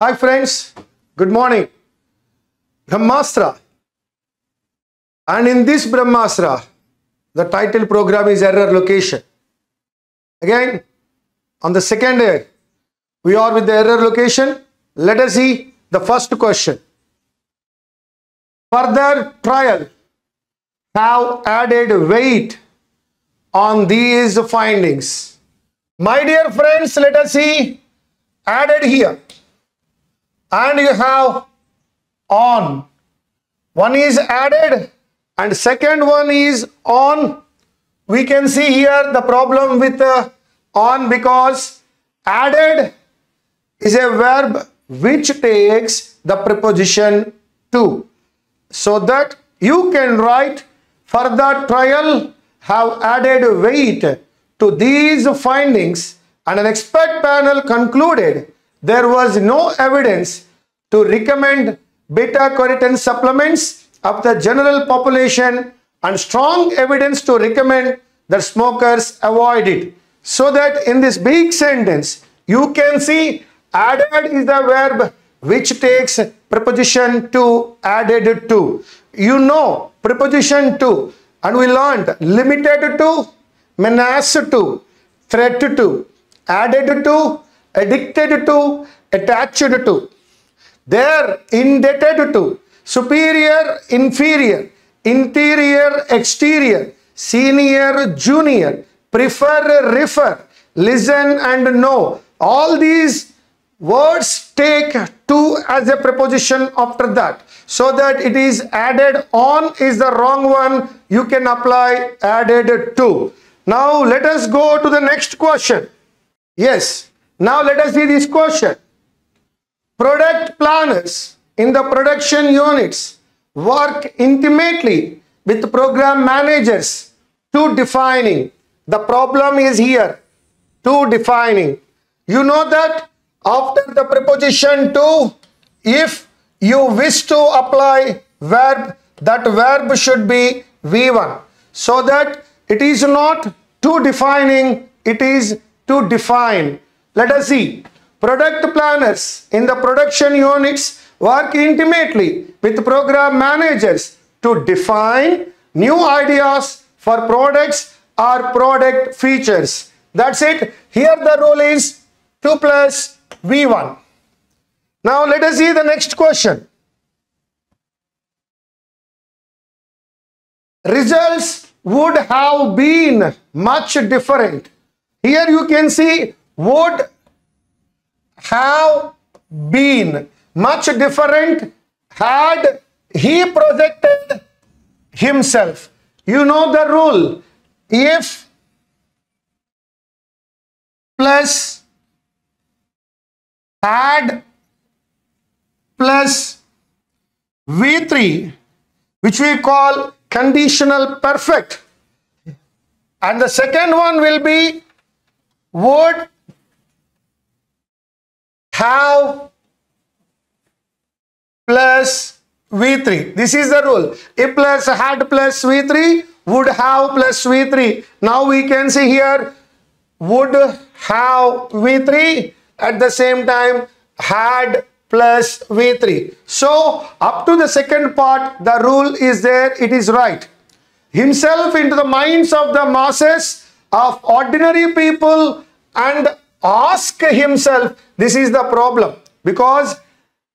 Hi friends, good morning. Brahmastra. And in this Brahmastra, the title program is error location. Again, on the second day, we are with the error location. Let us see the first question. Further trial have added weight on these findings. My dear friends, let us see added here. And you have on. One is added and second one is on. We can see here the problem with on, because added is a verb which takes the preposition to. So that you can write further trial have added weight to these findings, and an expert panel concluded there was no evidence to recommend beta-carotene supplements of the general population and strong evidence to recommend that smokers avoid it. So that in this big sentence, you can see added is the verb which takes preposition to, added to. You know preposition to, and we learned limited to, menace to, threat to, added to, addicted to, attached to. There, indebted to, superior, inferior, interior, exterior, senior, junior, prefer, refer, listen and know. All these words take to as a preposition after that. So that it is added on is the wrong one. You can apply added to. Now let us go to the next question. Yes. Now let us see this question. Product planners in the production units work intimately with program managers to defining. The problem is here, to defining. You know that after the preposition to, if you wish to apply verb, that verb should be V1. So that it is not to defining, it is to define. Let us see. Product planners in the production units work intimately with program managers to define new ideas for products or product features. That's it. Here the rule is 2 plus V1. Now let us see the next question. Results would have been much different. Here you can see would have been much different had he projected himself. You know the rule. If plus had plus V3, which we call conditional perfect, and the second one will be would have plus V3. This is the rule. If plus had plus V3, would have plus V3. Now we can see here would have V3, at the same time had plus V3. So up to the second part, the rule is there, it is right. Himself into the minds of the masses of ordinary people and ask himself. This is the problem, because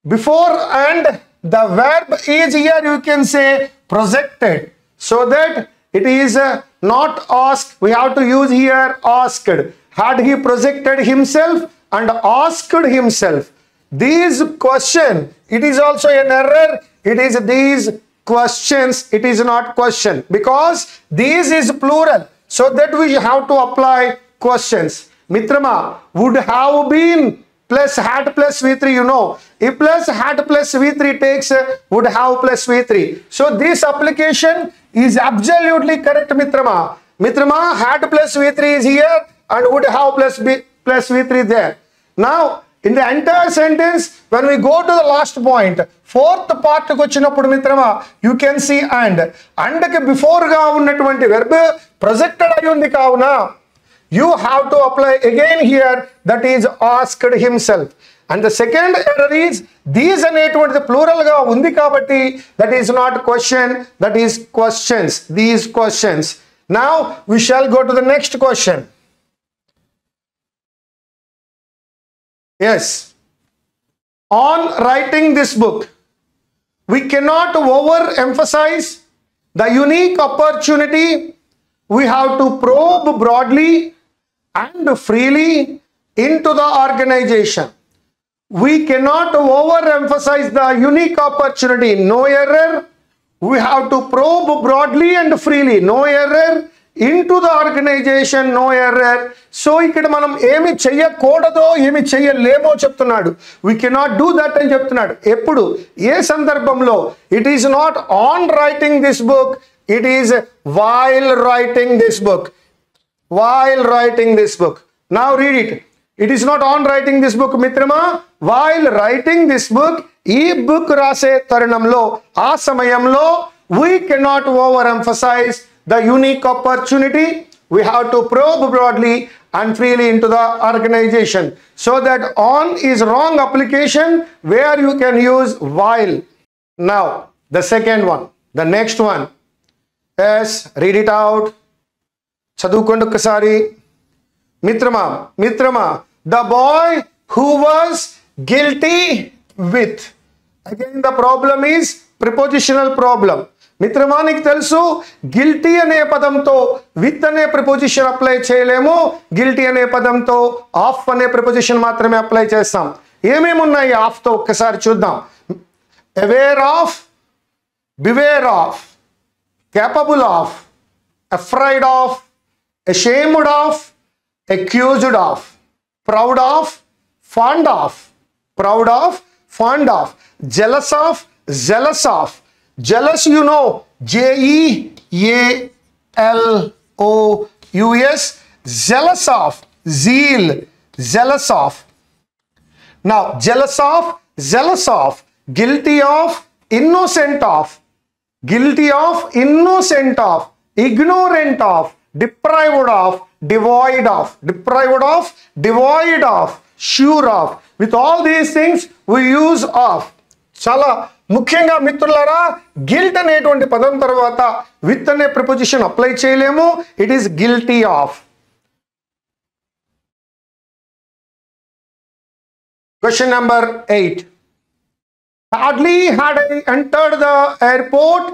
before and the verb is here, you can say projected, so that it is not asked. We have to use here asked. Had he projected himself and asked himself. These question, it is also an error. It is these questions, it is not question, because these is plural, so that we have to apply questions. Mitrama, would have been plus had plus V3, you know. If plus had plus V3 takes would have plus V3. So this application is absolutely correct, Mitrama. Mitrama, had plus V3 is here and would have plus V3 there. Now, in the entire sentence, when we go to the last point, fourth part Mitrama, you can see and before ga unnatuvanti verb projected ayundi kavuna. You have to apply again here, that is asked himself. And the second error is these అనేటువంటి plural గా ఉంది కాబట్టి that is not question, that is questions, these questions. Now we shall go to the next question. Yes, on writing this book we cannot overemphasize the unique opportunity. We have to probe broadly and freely into the organization. We cannot overemphasize the unique opportunity. No error. We have to probe broadly and freely. No error. Into the organization. No error. So ikkada manam emi cheyakodaదో emi cheyalemo cheptunnadu. We cannot do that ani cheptunnadu. Eppudu ఏ సందర్భంలో it is not on writing this book, it is while writing this book. While writing this book. Now read it. It is not on writing this book, mitrama. While writing this book, ee book rase taranamlo, aa samayamlo, we cannot overemphasize the unique opportunity. We have to probe broadly and freely into the organization. So that on is wrong application where you can use while. Now, the second one, the next one. Yes, read it out. చదువుకోండి ఒకసారి. మిత్రమా, the boy who was guilty with. Again the problem is prepositional problem. మిత్రమా, నీకు తెలుసు guilty అనే పదంతో with అనే preposition apply చేయలేము. గిల్టీ అనే పదంతో ఆఫ్ అనే ప్రిపోజిషన్ మాత్రమే అప్లై చేస్తాం. ఏమేమి ఉన్నాయి ఆఫ్ తో ఒక్కసారి చూద్దాం. Aware of, beware of, capable of, afraid of, ashamed of, accused of, proud of, fond of, proud of, fond of, jealous of, zealous of. Jealous, you know, JEALOUS, zealous of, zeal, zealous of. Now, jealous of, zealous of, guilty of, innocent of, guilty of, innocent of, ignorant of, deprived of, devoid of, deprived of, devoid of, sure of. With all these things we use of. చాలా ముఖ్యంగా మిత్రులారా, guilt అనేటువంటి పదం తర్వాత with అనే preposition apply చేయలేము. It is guilty of. Question number 8. Hardly had I entered the airport,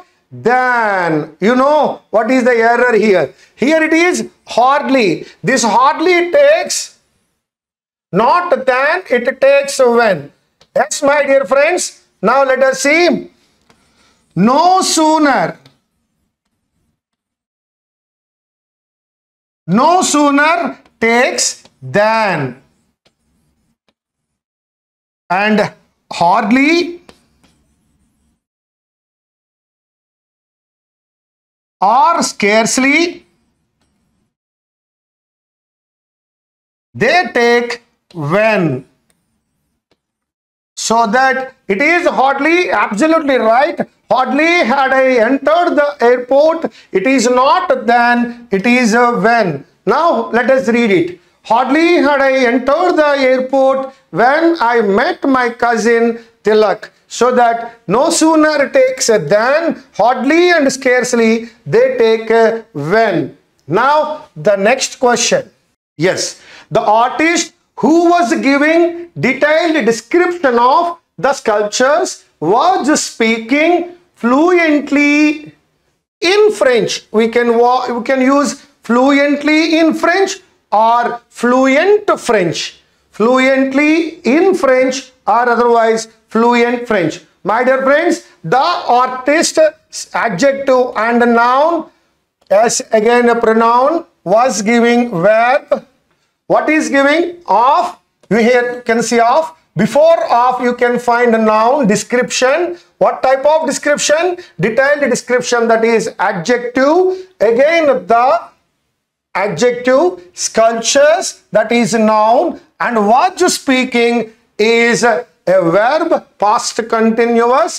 then, you know what is the error here? Here it is hardly. This hardly takes not then, it takes when. Yes, my dear friends. Now let us see. No sooner takes than. And hardly or scarcely, they take when. So that it is hardly, absolutely right. Hardly had I entered the airport. It is not then, it is when. Now let us read it. Hardly had I entered the airport when I met my cousin Tilak. So that no sooner takes than, hardly and scarcely, they take when. Now the next question. Yes, the artist who was giving detailed description of the sculptures was speaking fluently in French. We can use fluently in French or fluent French. Fluently in French or otherwise fluent French. My dear friends, the artist adjective and noun, as again a pronoun, was giving verb. What is giving? Of. You here can see of. Before of you can find a noun description. What type of description? Detailed description, that is adjective. Again the adjective, sculptures, that is noun, and was speaking is a verb, past continuous.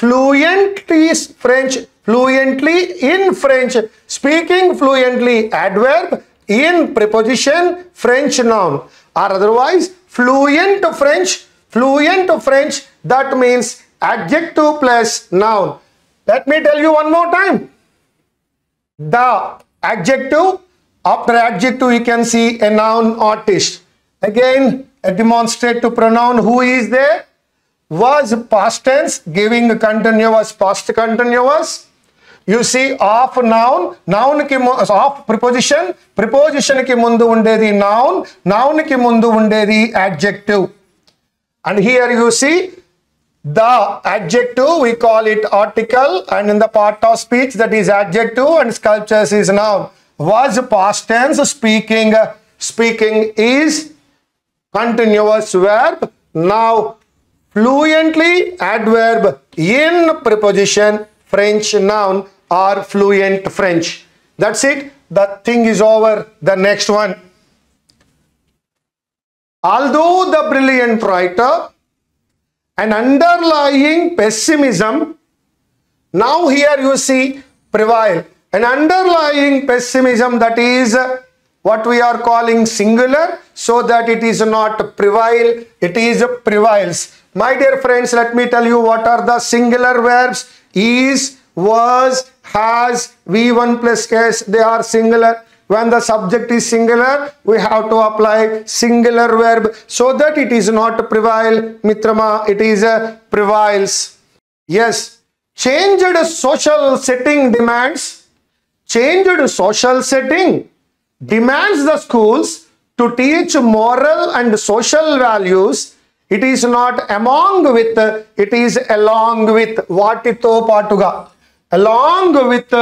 Fluently French, fluently in French, speaking fluently adverb, in preposition French noun, or otherwise fluent French, Fluent French, that means adjective plus noun. Let me tell you one more time. The adjective, after adjective you can see a noun artist. Again, a demonstrative pronoun. Who is there? Was past tense, giving continuous past continuous. You see of noun, noun ki of preposition, preposition ki mundu undedi noun, noun ki mundu undedi adjective. And here you see the adjective, we call it article, and in the part of speech that is adjective and sculptures is noun. Was past tense, speaking is continuous verb. Now fluently adverb in preposition French noun or fluent French. That's it. The thing is over. The next one. Although the brilliant writer, an underlying pessimism, now here you see prevail. An underlying pessimism, that is what we are calling singular, so that it is not prevail, it is prevails. My dear friends, let me tell you what are the singular verbs. Is, was, has, V1 plus S, they are singular. When the subject is singular, we have to apply singular verb so that it is not prevail. Mitrama, it is prevails. Yes. Changed social setting demands. Changed social setting demands the schools to teach moral and social values. It is not among with, it is along with. Vatito patuga. Along with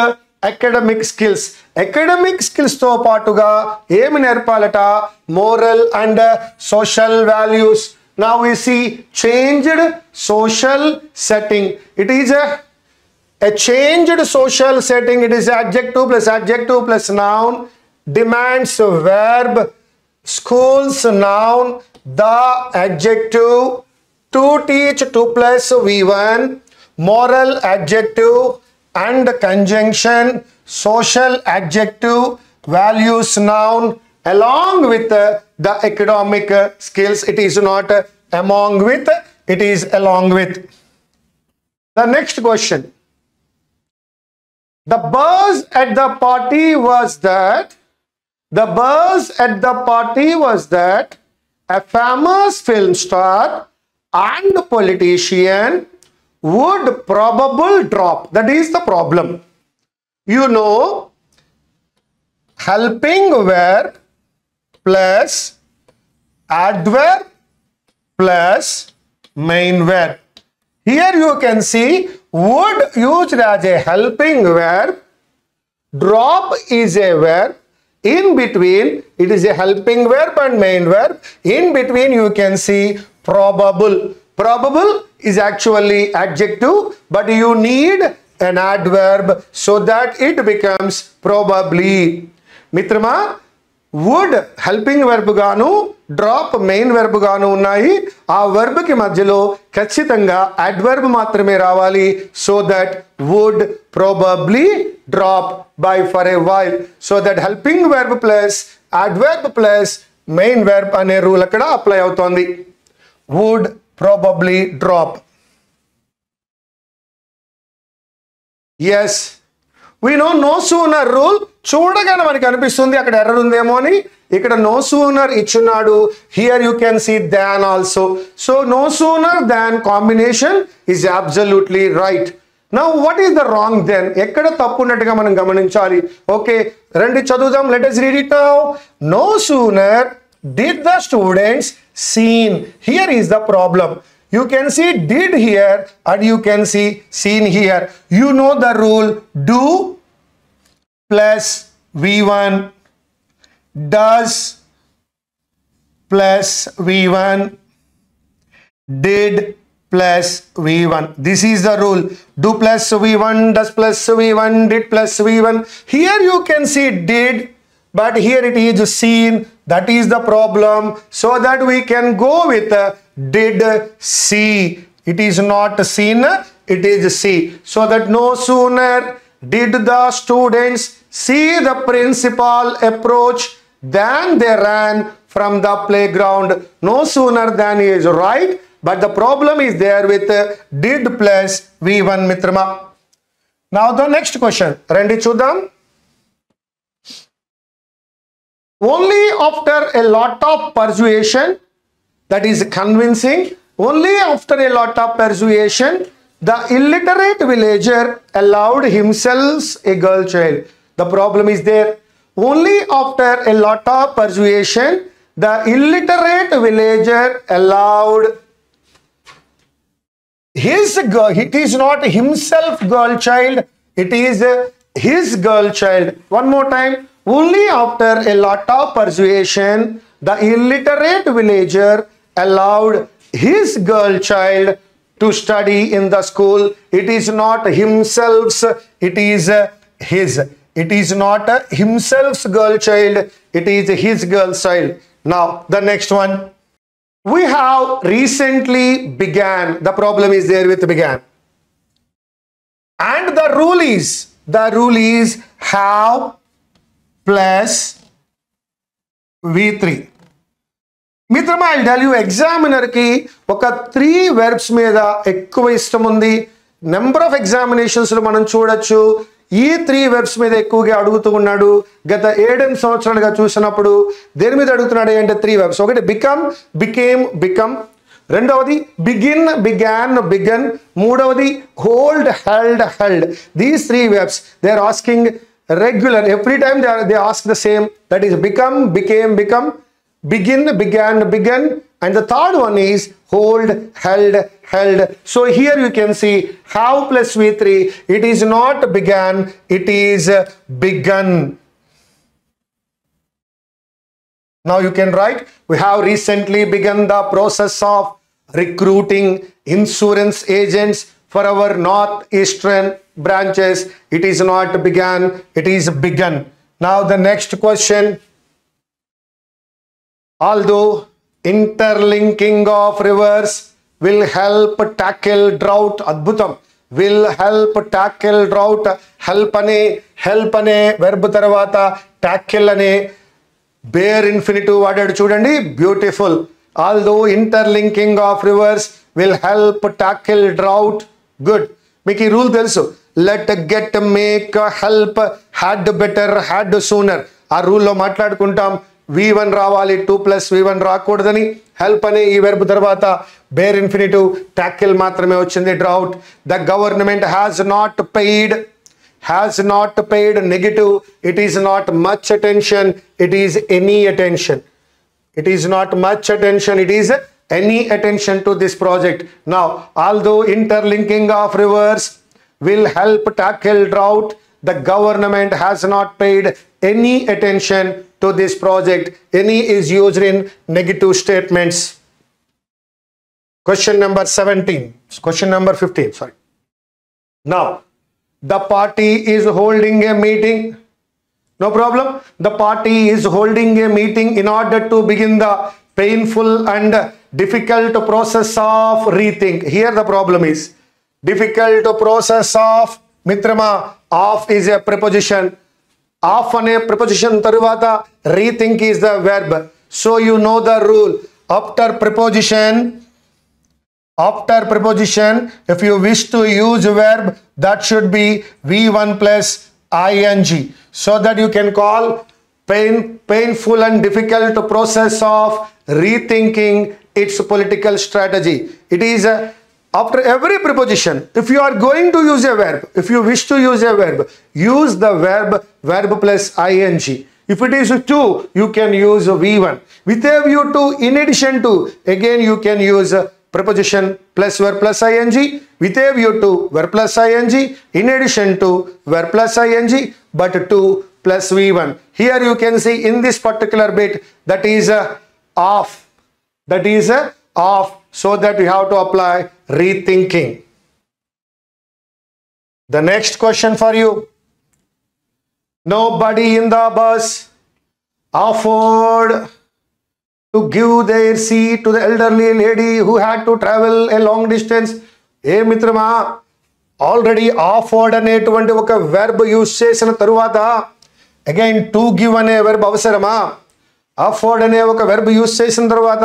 academic skills. Academic skills to patuga emi nerpalata moral and social values. Now we see changed social setting. It is a changed social setting. It is adjective plus noun. Demands verb. Schools noun. The adjective. To teach 2 plus V1. Moral adjective and conjunction. Social adjective. Values noun. Along with the academic skills. It is not among with, it is along with. The next question. The buzz at the party was that a famous film star and politician would probably drop. That is the problem. You know, helping verb plus adverb plus main verb. Here you can see would used as a helping verb. Drop is a verb. In between, it is a helping verb and main verb. In between, you can see probable. Probable is actually adjective, but you need an adverb so that it becomes probably. Mitrama, would helping verb ganu, drop main verb ganu unnai. Aa verb ki madhyalo kachitanga adverb matrame ravali, so that would probably drop by for a while. So that helping verb plus adverb plus main verb ane rule akkada apply avutondi. Would probably drop. Yes. We know no sooner rule. చూడగానే మనకి అనిపిస్తుంది అక్కడ error ఉందేమో అని. ఇక్కడ no sooner ఇచ్చున్నాడు. Here you can see than also. So no sooner than combination is absolutely right. Now what is the wrong then? ఎక్కడ తప్పు ఉన్నట్టుగా మనం గమనించాలి. ఓకే, రండి చదువుదాం. Let us read it now. No sooner did the students seen. Here is the problem. You can see did here and you can see seen here. You know the rule, do plus V1, does plus V1, did plus V1. This is the rule. Do plus V1, does plus V1, did plus V1. Here you can see did, but here it is seen. That is the problem. So that we can go with did see. It is not seen, it is see. So that no sooner did the students see the principal approach than they ran from the playground. No sooner than is right but the problem is there with did plus V1 mitrama. Now the next question. Ready chudam? Only after a lot of persuasion, that is convincing, only after a lot of persuasion, the illiterate villager allowed himself a girl child. The problem is there. Only after a lot of persuasion, the illiterate villager allowed his girl. It is not himself girl child. It is his girl child. One more time. Only after a lot of persuasion, the illiterate villager allowed his girl child to study in the school. It is not himself's, it is his. It is not himself's girl child, it is his girl child. Now, the next one. We have recently began. The problem is there with began. And the rule is have plus V3. Mitrama, I'll tell you, examiner ki oka 3 verbs meeda ekkuva ishtam undi. Number of examinations lo manam chudochu. ఈ 3 verbs మీద ఎక్కువగా అడుగుతూ ఉన్నాడు. గత 7 సంవత్సరాలుగా చూసినప్పుడు దేని మీద అడుగుతున్నాడు అంటే 3 వెర్బ్స్. ఒకటి బికమ్, బికేమ్, బికమ్. రెండవది బిగిన్, బిగాన్, బిగన్. మూడవది hold, held, held. These 3 verbs they are asking regular. Every time they ask the same. That is become, became, become, begin, began, began. And the third one is hold, held, held. So here you can see have plus V3. It is not began, it is begun. Now you can write, we have recently begun the process of recruiting insurance agents for our northeastern branches. It is not began, it is begun. Now the next question. Although interlinking of rivers will help tackle drought, adbhutam, will help tackle drought. Help ane verb tarvata tackle ane bare infinitive వాడాడు చూడండి. Beautiful. Although interlinking of rivers will help tackle drought. Good. మీకు ఈ rule తెలుసు. Let, get, make, help, had, better, had, sooner. ఆ రూల్లో మాట్లాడుకుంటాం. V1 రావాలి, 2 plus V1 రాకూడదని. Help అనే ఈ వెర్బ్ తర్వాత బేర్ ఇన్ఫినిటివ్, టాకిల్ మాత్రమే వచ్చింది. Drought. The government has not paid negative. It is not much attention, it is any attention. It is not much attention, it is any attention to this project. Now, although interlinking of rivers will help tackle drought, the government has not paid any attention to this project. Any is used in negative statements. Question number 17. Question number 15, sorry. Now, the party is holding a meeting. No problem. The party is holding a meeting in order to begin the painful and difficult process of rethink. Here the problem is difficult process of mitrama. Of is a preposition. Of ane preposition tarvata rethink is the verb. So you know the rule. After preposition, if you wish to use a verb, that should be V1 plus ing, so that you can call painful and difficult process of rethinking its political strategy. It is after every preposition. If you are going to use a verb, if you wish to use a verb, use the verb plus ing. If it is to, you can use V1. With a view to, in addition to, again you can use preposition plus verb plus ing. With a view to, verb plus ing. In addition to, verb plus ing, but to plus V1. Here you can see in this particular bit, that is off. That is off. So that we have to apply rethinking. The next question for you. Nobody in the bus offered to give their seat to the elderly lady who had to travel a long distance. ఏ మిత్రమా, already offered అనేటువంటి ఒక verb use చేసిన తరువాత again to give అనే verb అవసరమా? Offered అనే ఒక verb use చేసిన తర్వాత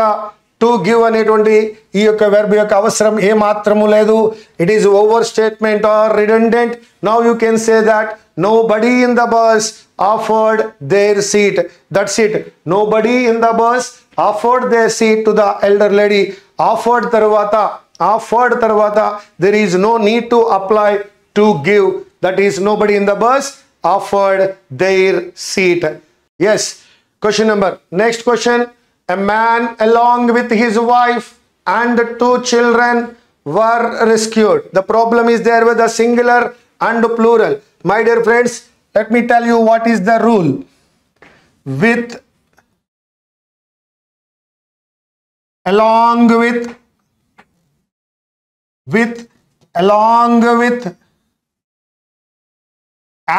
టు గివ్ అనేటువంటి ఈ యొక్క వెర్బ్ యొక్క అవసరం ఏ మాత్రము లేదు. It is over statement or redundant. Now you can say that nobody in the bus offered their seat. That's it. Nobody in the bus offered their seat to the elder lady. Offered tarvata there is no need to apply to give. That is, nobody in the bus offered their seat. Yes. Next question. A man along with his wife and 2 children were rescued. The problem is there with the singular and plural. My dear friends, let me tell you what is the rule. With, along with,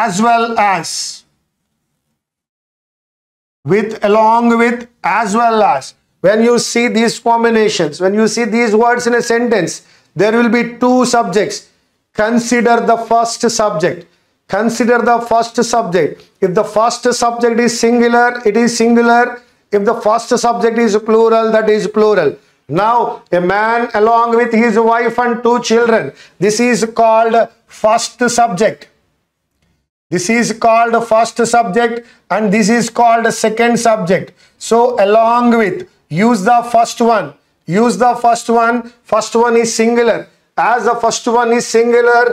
as well as. With, along with, as well as. When you see these combinations, when you see these words in a sentence, there will be 2 subjects. Consider the first subject. Consider the first subject. If the first subject is singular, it is singular. If the first subject is plural, that is plural. Now, a man along with his wife and 2 children. This is called first subject. This is called first subject and this is called second subject. So, along with, use the first one. Use the first one. First one is singular. As the first one is singular,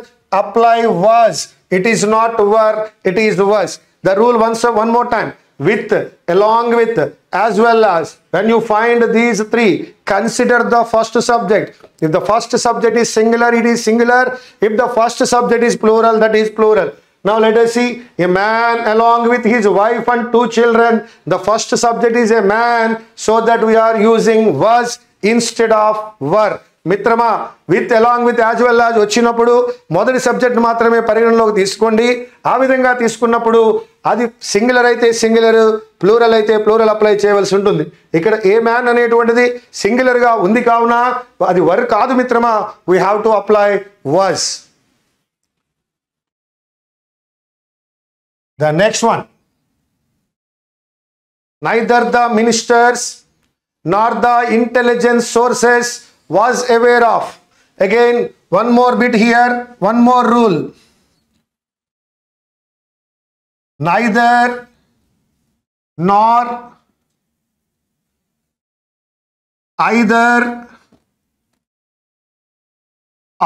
apply was. It is not were, it is was. The rule one more time. With, along with, as well as. When you find these 3, consider the first subject. If the first subject is singular, it is singular. If the first subject is plural, that is plural. Now let us see. A man along with his wife and 2 children. The first subject is a man, so that we are using was instead of were. మిత్రమా, with along with as well as వచ్చినప్పుడు మొదటి subject మాత్రమే పరిగణలోకి తీసుకోండి. ఆ విధంగా తీసుకున్నప్పుడు అది సింగులర్ అయితే సింగులర్, ప్లూరల్ అయితే ప్లూరల్ అప్లై చేయవలసి ఉంటుంది. ఇక్కడ ఏ మ్యాన్ అనేటువంటిది సింగులర్గా ఉంది కావున అది వర్ కాదు మిత్రమా. We have to apply was. The next one. Neither the ministers nor the intelligence sources was aware of. Again, one more bit here, one more rule. Neither nor either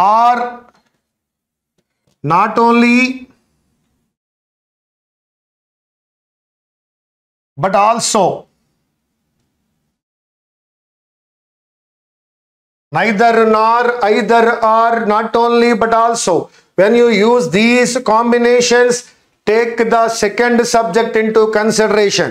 or not only but also. Neither nor, either or, not only but also. When you use these combinations, take the second subject into consideration.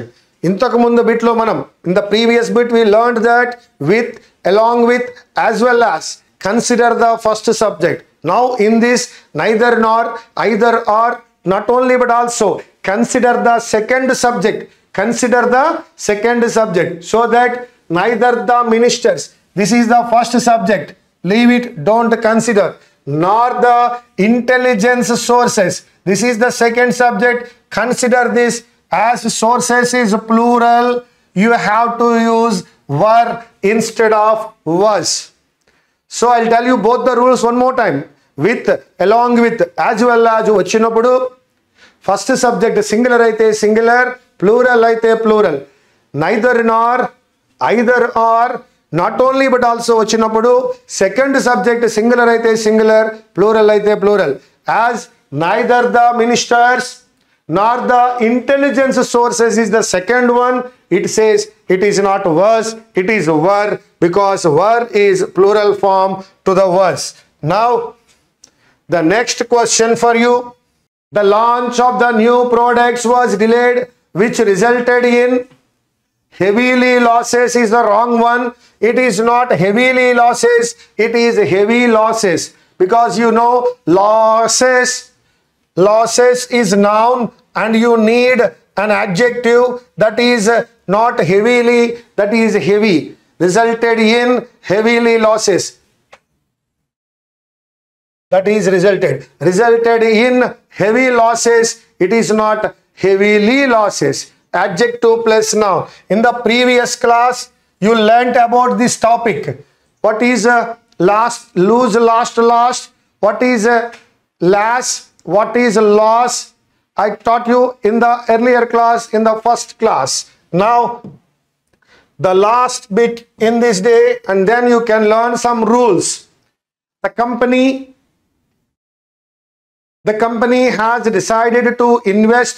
Intaku mundu bit lo manam, in the previous bit we learned that with, along with, as well as. Consider the first subject. Now in this neither nor, either or, not only but also, consider the second subject. Consider the second subject, so that neither the ministers. This is the first subject. Leave it, don't consider. Nor the intelligence sources. This is the second subject. Consider this. As sources is plural, you have to use were instead of was. So I'll tell you both the rules one more time. With, along with, as well as వచ్చినప్పుడు first subject singular అయితే singular, plural అయితే plural. Neither nor, either or, not only but also వచ్చినప్పుడు second subject singular అయితే singular, plural అయితే plural. As neither the ministers nor the intelligence sources is the second one, it says it is not was, it is were, because were is plural form to the was. Now the next question for you. The launch of the new products was delayed, which resulted in heavily losses is the wrong one. It is not heavily losses, it is heavy losses, because you know losses is noun and you need an adjective that is not heavily, that is heavy. Resulted in heavily losses, that is resulted in heavy losses. It is not heavily losses. Adjective plus noun. In the previous class you learnt about this topic. What is last, lose, last, what is last, what is loss. I taught you in the earlier class, in the first class. Now the last bit in this day, and then you can learn some rules. The company has decided to invest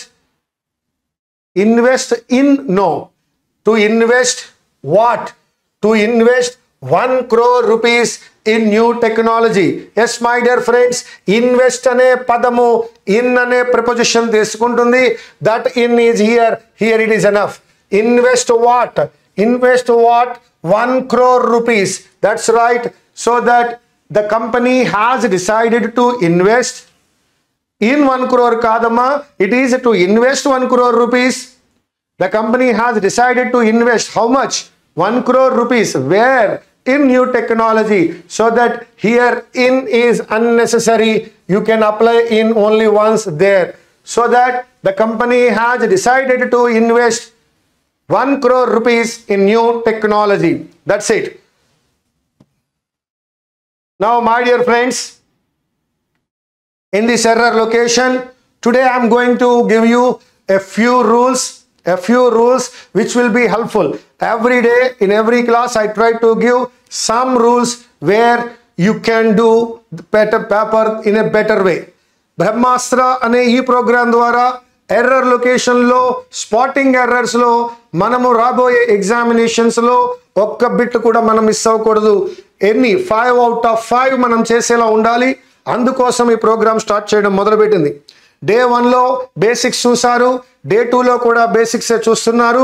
what? To invest 1 crore rupees in new technology. Yes, my dear friends, invest ane padamu in ane preposition tesukuntundi. That in is here it is enough. Invest what? 1 crore rupees. That's right. So that the company has decided to invest in 1 crore kadama, it is to invest 1 crore rupees. The company has decided to invest how much? 1 crore rupees. Where? In new technology. So that here in is unnecessary. You can apply in only once there. So that the company has decided to invest 1 crore rupees in new technology. That's it. Now, my dear friends, in this error location, today I am going to give you a few rules which will be helpful. Every day in every class I try to give some rules where you can do the better paper in a better way. Brahmastra ane ee program dwara error location lo, spotting errors lo, manamu raboye examinations lo okka bit kuda manam miss avakudadu. Any 5 out of 5 manam chesela undali. అందుకోసం ఈ programme start చేయడం మొదలుపెట్టింది. Day 1 లో basics చూసారు, day 2 లో కూడా basics చూస్తున్నారు.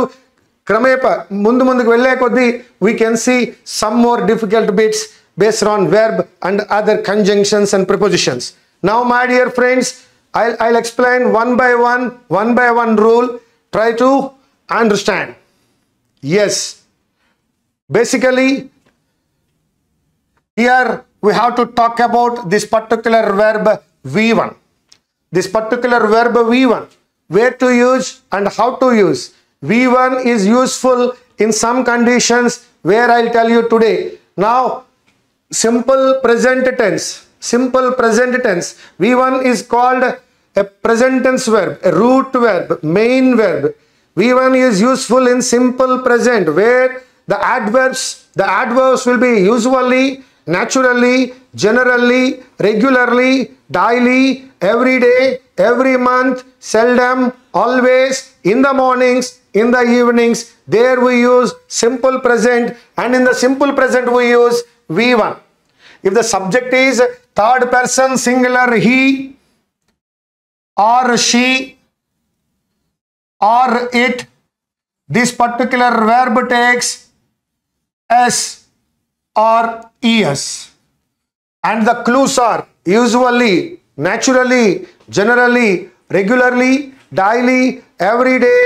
క్రమేపా ముందుకు వెళ్ళే కొద్దీ we can see some more difficult bits based on verb and other conjunctions and prepositions. Now, my dear friends, I'll explain one by one rule. Try to understand. Yes, basically here we have to talk about this particular verb V1. This particular verb V1, where to use and how to use. V1 is useful in some conditions where I'll tell you today. Now, simple present tense. V1 is called a present tense verb, a root verb, main verb. V1 is useful in simple present where the adverbs will be usually, naturally, generally, regularly, daily, every day, every month, seldom, always, in the mornings, in the evenings. There we use simple present, and in the simple present we use V1. If the subject is third person singular he or she or it, this particular verb takes S or ES, and the clues are usually, naturally, generally, regularly, daily, every day,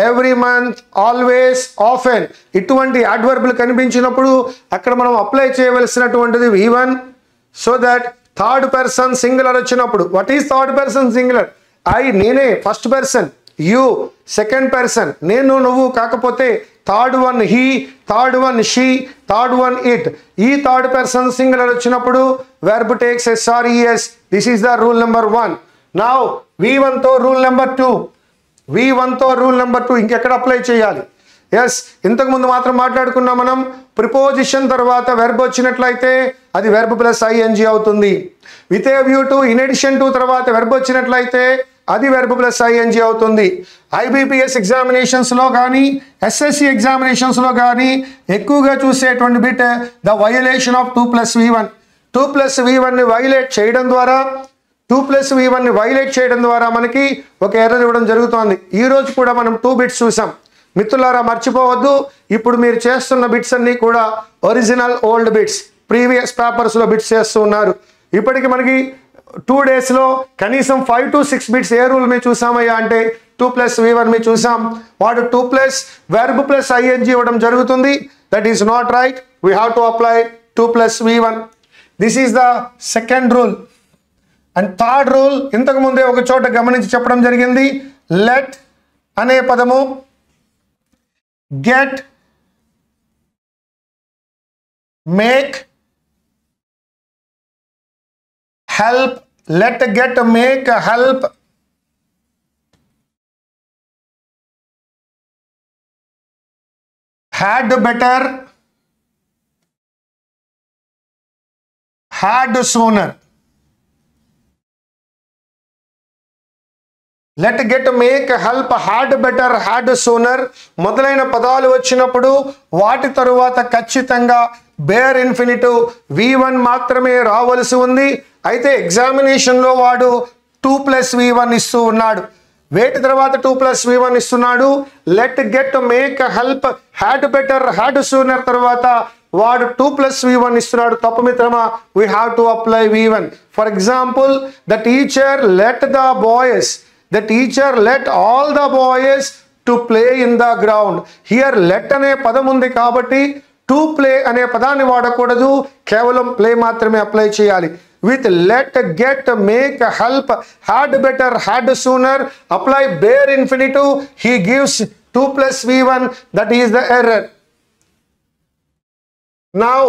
every month, always, often. ఇటువంటి adverbలు కనిపించినప్పుడు అక్కడ మనం apply చేయవలసినటువంటిది V1. So that third person singular వచ్చినప్పుడు, what is third person singular? నేనే first person, you second person, నేను నువ్వు. కాకపోతే third one he, third one she, third one it. ఈ థర్డ్ పర్సన్ సింగులర్ వచ్చినప్పుడు verb takes SRES. This is the rule number 1. Now V1 తో rule number 2, ఇంకెక్కడ apply చేయాలి? Yes, ఇంతకుముందు మాత్రం మాట్లాడుకున్నాం మనం. ప్రిపోజిషన్ తర్వాత వెర్బ్ వచ్చినట్లయితే అది వెర్బ్ ప్లస్ ఐఎన్జి అవుతుంది. With a view to, in addition to తర్వాత వెర్బ్ వచ్చినట్లయితే అది వెర్బ్ ప్లస్ ఐఎన్జి అవుతుంది. IBPS ఎగ్జామినేషన్స్లో కానీ SSC ఎగ్జామినేషన్స్లో కానీ ఎక్కువగా చూసేటువంటి bit the violation of 2+V1. 2+V1ని వైలేట్ చేయడం ద్వారా మనకి ఒక ఎర్రర్ ఇవ్వడం జరుగుతోంది. ఈ రోజు కూడా మనం 2 బిట్స్ చూసాం. మిత్రులారా మర్చిపోవద్దు, ఇప్పుడు మీరు చేస్తున్న బిట్స్ అన్నీ కూడా ఒరిజినల్ ఓల్డ్ బిట్స్, ప్రీవియస్ పేపర్స్లో బిట్స్ చేస్తూ ఉన్నారు. ఇప్పటికి మనకి 2 డేస్లో కనీసం 5 to 6 బిట్స్ ఏ రూల్ మీద చూసామయ్యా అంటే 2+V1 మీద చూసాం. వాడు 2+ వెర్బ్ ప్లస్ ఐఎన్జి ఇవ్వడం జరుగుతుంది. That is not right. We have to apply 2+V1. This is the second rule. And third rule ఇంతకు ముందే ఒక చోట గమనించి చెప్పడం జరిగింది. లెట్ అనే పదము, get make, help, let, get, make, help, had better, had sooner. Let, get, make, help, had better, had sooner మొదలైన పదాలు వచ్చినప్పుడు వాటి తరువాత ఖచ్చితంగా బేర్ ఇన్ఫినిటివ్ V1 మాత్రమే రావాల్సి ఉంది. అయితే ఎగ్జామినేషన్ లో వాడు 2 + V1 ఇస్తూ ఉన్నాడు. వేటి తర్వాత 2 + V1 ఇస్తున్నాడు. Let, get, make, help, had better, had sooner తర్వాత వాడు 2 + V1 ఇస్తున్నాడు. తప్పు మిత్రమా, we have to apply V1. For example, the teacher let the boys, the teacher let all the boys to play in the ground. Here let అనే పదం ఉంది కాబట్టి to play అనే పదాన్ని వాడకూడదు, కేవలం play మాత్రమే అప్లై చేయాలి. With let, get, make, help, had better, had sooner, apply bare infinitive, he gives 2 + V1, that is the error. Now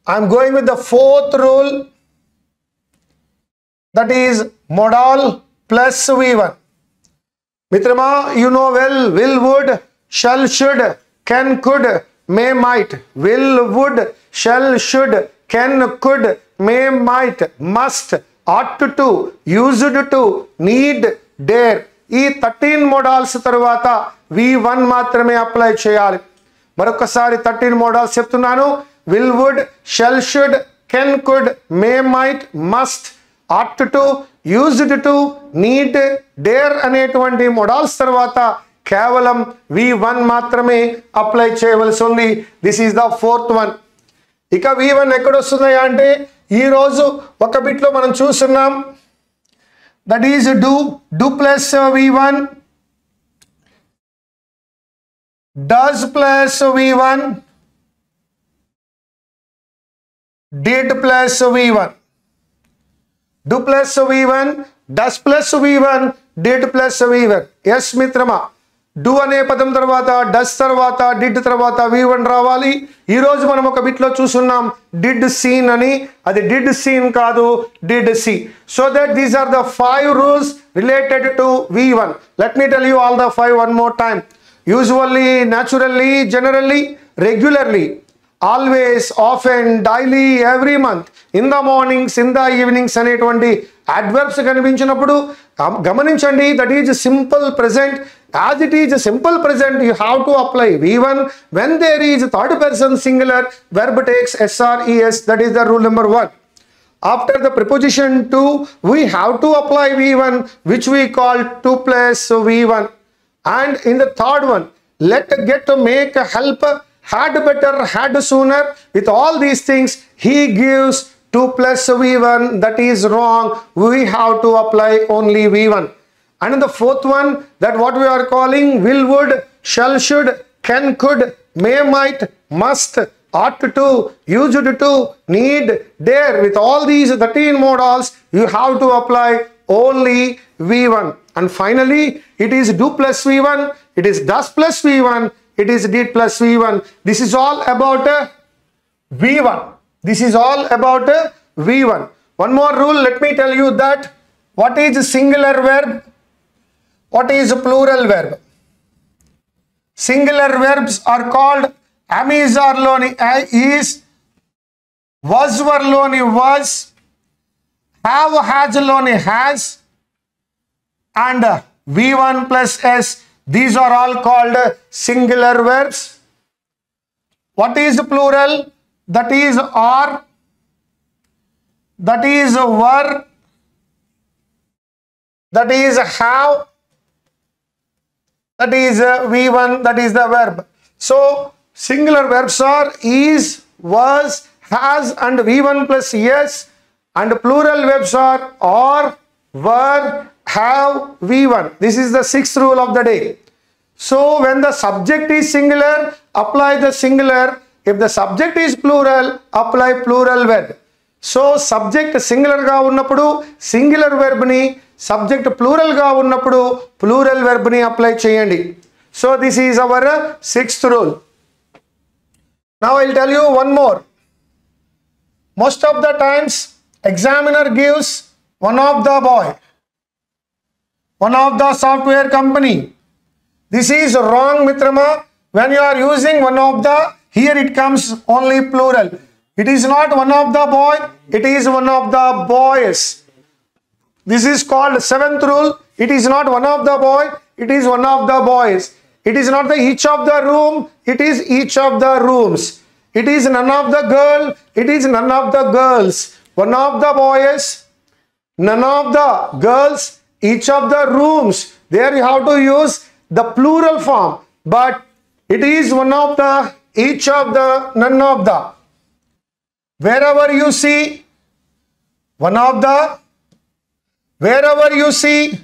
I am going with the fourth rule, that is modal plus V1. Mitrama, you know well, will, would, shall, should, can, could, may, might. Will, would, shall, should, can, could, may, might, must, ought to, used to, need, dare. ఈ 13 models తర్వాత V1 మాత్రమే apply చేయాలి. మరొకసారి 13 models చెప్తున్నాను. will, would, shall, should, can, could, may, might, must, ought to, used to, need, dare అనేటువంటి models తర్వాత కేవలం V1 మాత్రమే అప్లై చేయవలసి ఉంది. This is the fourth one. ఇక V1 ఎక్కడ వస్తుంది అంటే ఈ రోజు ఒక బిట్ లో మనం చూస్తున్నాం. That is do plus V1, does plus V1, did plus V1. Do plus V1, does plus V1, did plus V1. Yes మిత్రమా, do అనే పదం తర్వాత does తర్వాత did తర్వాత V1 రావాలి. ఈ రోజు మనం ఒక బిట్ లో చూస్తున్నాం did seen అని, అది did seen కాదు, did see. So that these are the 5 rules related to V1. Let me tell you all the 5 one more time. Usually, naturally, generally, regularly, always, often, daily, every month, in the mornings, in the evenings అనేటువంటి adverbs కనిపించినప్పుడు గమనించండి, that is simple present. As it is simple present, you have to apply V1. When there is third person singular, verb takes SRES. That is the rule number 1. After the preposition to, we have to apply V1, which we call 2 + V1. And in the third one, let, get, make, help, had better, had sooner. With all these things, he gives 2 + V1. That is wrong. We have to apply only V1. And in the fourth one, that what we are calling will, would, shall, should, can, could, may, might, must, ought to, used to, need, dare. With all these 13 modals, you have to apply only V1. And finally, it is do plus V1, it is does plus V1, it is did plus V1. This is all about V1. This is all about V1. One more rule, let me tell you that what is singular verb, what is plural verb. Singular verbs are called amizarloni is, was warloni was, have has-loni has, and V1 plus S. These are all called singular verbs. What is plural? That is are, that is were, that is have, that is V1, that is the verb. So singular verbs are is, was, has, and V1 plus S, and plural verbs are, were, have, V1. This is the 6th rule of the day. So when the subject is singular, apply the singular. If the subject is plural, apply plural verb. So subject singular ga unnappudu singular verb ni, subject plural ga unnappudu plural verb ni apply cheyandi. So this is our 6th rule. Now I'll tell you one more. most of the times examiner gives one of the boy, one of the software company. This is wrong, Mitrama. When you are using one of the, here it comes only plural. It is not one of the boy, it is one of the boys. This is called seventh rule. It is not one of the boy, it is one of the boys. It is not the each of the room, it is each of the rooms. It is none of the girl, it is none of the girls. One of the boys, none of the girls, each of the rooms. There you have to use the plural form, but it is one of the, each of the, none of the. Wherever you see one of the, wherever you see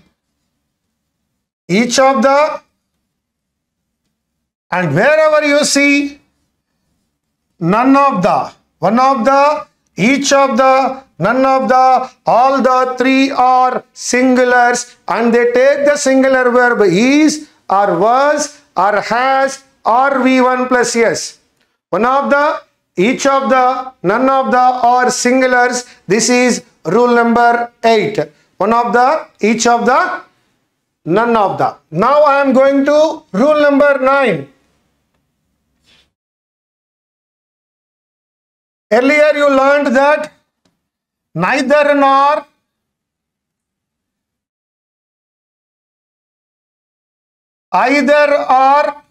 each of the, and wherever you see none of the, one of the, each of the, none of the, all the three are singulars, and they take the singular verb is or was or has or V1 plus S. One of the, each of the, none of the are singulars. This is rule number 8. One of the, each of the, none of the. Now I am going to rule number 9. Earlier you learned that neither nor, either or,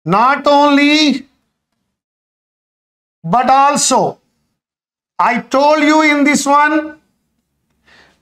not only but also. I told you in this one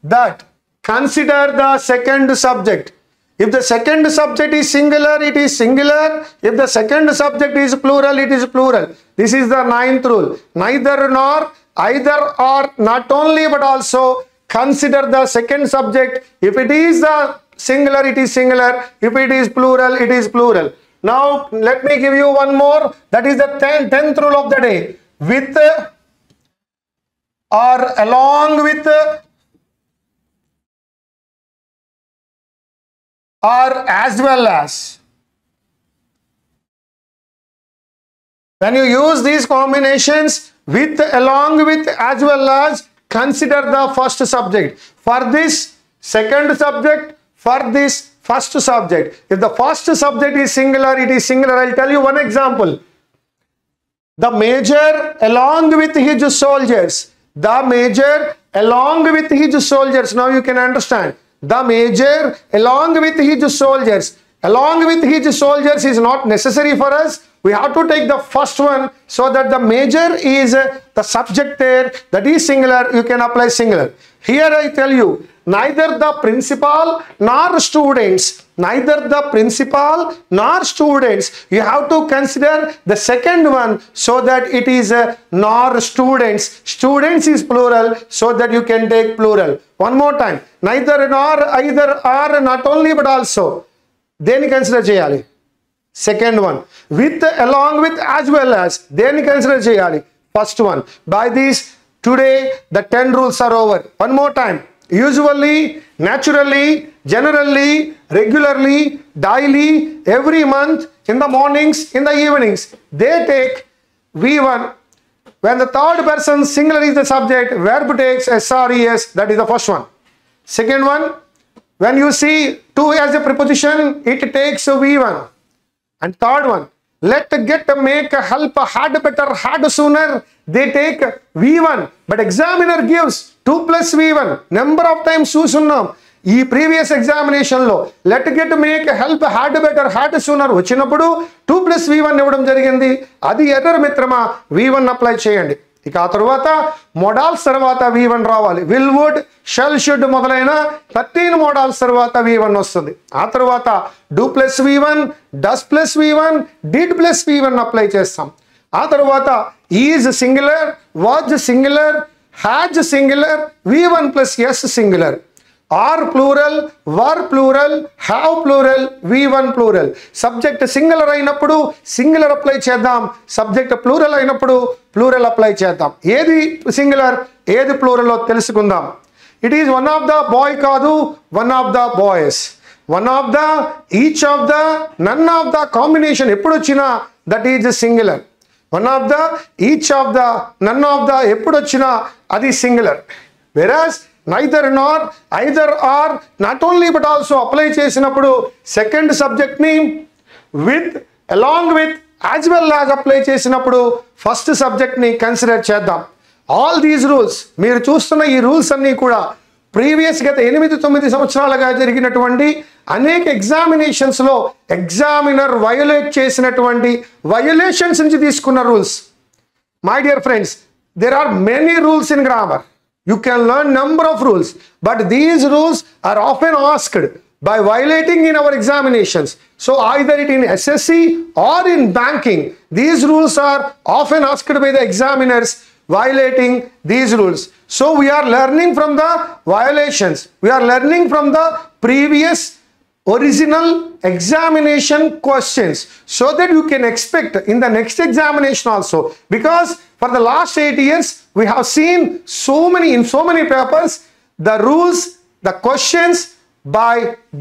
that consider the second subject. If the second subject is singular, it is singular. If the second subject is plural, it is plural. This is the 9th rule. Neither nor, either or, not only but also. Consider the second subject. If it is the singular, it is singular. If it is plural, it is plural. Now let me give you one more. That is the 10th rule of the day. With or along with or as well as. When you use these combinations, with, along with, as well as, consider the first subject. For this second subject, for this first subject. If the first subject is singular, it is singular. I'll tell you one example. The major along with his soldiers. The major along with his soldiers. Now you can understand. The major along with his soldiers. Along with his soldiers is not necessary for us. We have to take the first one so that the major is the subject there. That is singular. You can apply singular. Here I tell you, neither the principal nor students, neither the principal nor students. You have to consider the second one so that it is nor students. Students is plural, so that you can take plural. One more time. Neither nor, either or, not only but also. Then consider cheyali. Second one. With, along with, as well as. Then consider cheyali. First one. By this, today the 10 rules are over. One more time. Usually, naturally, generally, regularly, daily, every month, in the mornings, in the evenings, they take V1. When the third person singular is the subject, verb takes SRES. That is the first one. Second one, when you see to as a preposition, it takes V1. And third one, let, get, make, help, had, better, had, sooner, they take V1. But examiner gives 2 plus V1. Number of times చూసున్నాం ఈ previous examination లో. Let, get, make, help, had, better, had, sooner వచ్చినప్పుడు 2 plus V1 ఇవ్వడం జరిగింది. అది error మిత్రమా. V1 apply చేయండి. ఇక ఆ తర్వాత మోడాల్స్ తర్వాత V1 రావాలి. విల్, వుడ్, షల్, షుడ్ మొదలైన 13 మోడాల్స్ తర్వాత V1 వస్తుంది. ఆ తర్వాత do plus V1, does plus V1, did plus V1 apply చేస్తాం. ఆ తర్వాత is singular, was singular, has singular, V1 plus S singular. Are plural, were plural, have plural, V1 plural. Subject singular అయినప్పుడు singular apply చేద్దాం. Subject plural అయినప్పుడు plural apply చేద్దాం. ఏది singular, ఏది plural తెలుసుకుందాం. It is one of the boy కాదు, one of the boys. One of the, each of the, none of the combination ఎప్పుడు వచ్చినా that is a singular. One of the, each of the, none of the, eppudu vachina adi singular. Whereas neither nor, either or, not only but also apply chesinappudu second subject ni with, along with, as well as apply chesinappudu first subject ni consider cheddam. All these rules, మీరు చూస్తున్న ఈ rules అన్నీ కూడా previous గత 8-9 సంవత్సరాలుగా జరిగినటువంటి అనేక examinations లో ఎగ్జామినర్ వయోలేట్ చేసినటువంటి వయోలేషన్స్ నుంచి తీసుకున్న rules. My dear friends, there are many rules in grammar. You can learn number of rules, but these rules are often asked by violating in our examinations. So either it in SSC or in banking, these rules are often asked by the examiners violating these rules. So we are learning from the violations. We are learning from the previous original examination questions so that you can expect in the next examination also. Because for the last 8 years, we have seen in so many papers, the rules, the questions by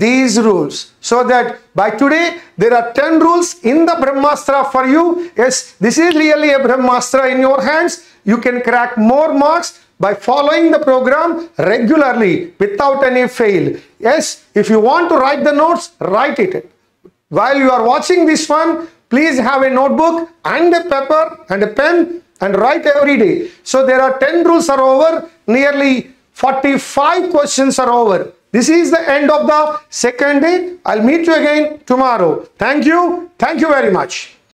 these rules. So that by today, there are 10 rules in the Brahmastra for you. Yes, this is really a Brahmastra in your hands. You can crack more marks by following the program regularly without any fail. Yes, if you want to write the notes, write it. While you are watching this one, please have a notebook and a paper and a pen and write every day. So there are 10 rules are over, nearly 45 questions are over. This is the end of the second day. I'll meet you again tomorrow. Thank you very much.